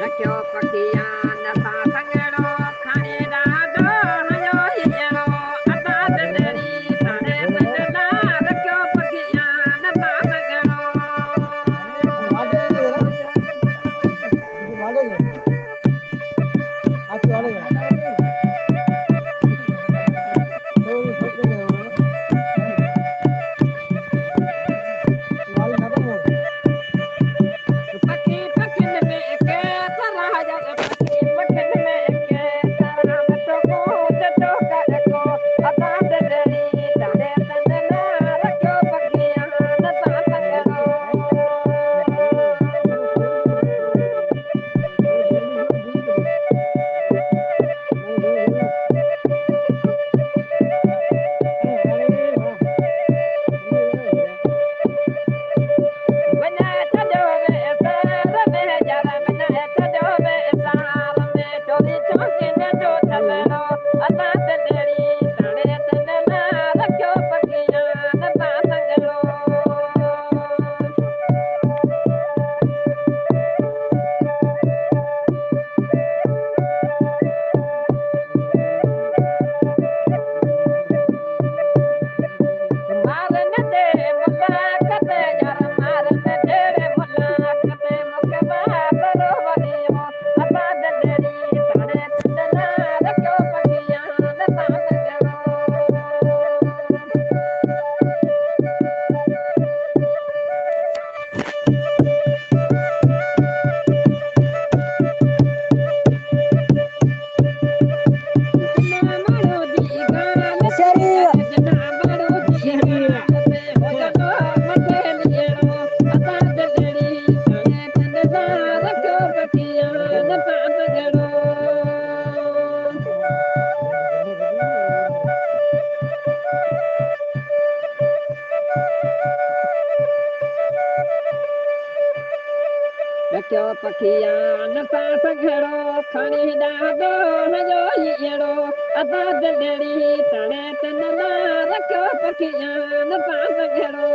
रखियो पखिया नसा संगड़ो खाने ॾाढो हयो हीअरो अता दंदड़ी तारे तंदला रखियो पखिया नसा संगड़ो पखी पखिन में के तरह जा पखी पखिन में के तरह मतो को तो को अता दंदड़ी तारे तंदला रखियो पखिया नसा संगड़ो वना तजो वे सार में जरा वना तजो वे सार में चोरी चौकी में जो थलनो अता दंदड़ी तारे तंदला रखियो पखिया नसा संगड़ो मारन दे मुलाकात यार मारन दे मुलाकात मुके बाबरो वनियो अता दंदड़ी तारे तंदला रखियो पखिया नसा संगड़ो जना मारो दी गाल जना मारो दी गाल पे हो जनो मथे लिएरो अता दंदड़ी तारे तंदला रखियो पखिया नसा संगड़ो रखियो पखिया नसा संगड़ो खणी ॾाढो हयो हीअरो अता दंदड़ी तारे तंदला रखियो पखिया नसा संगड़ो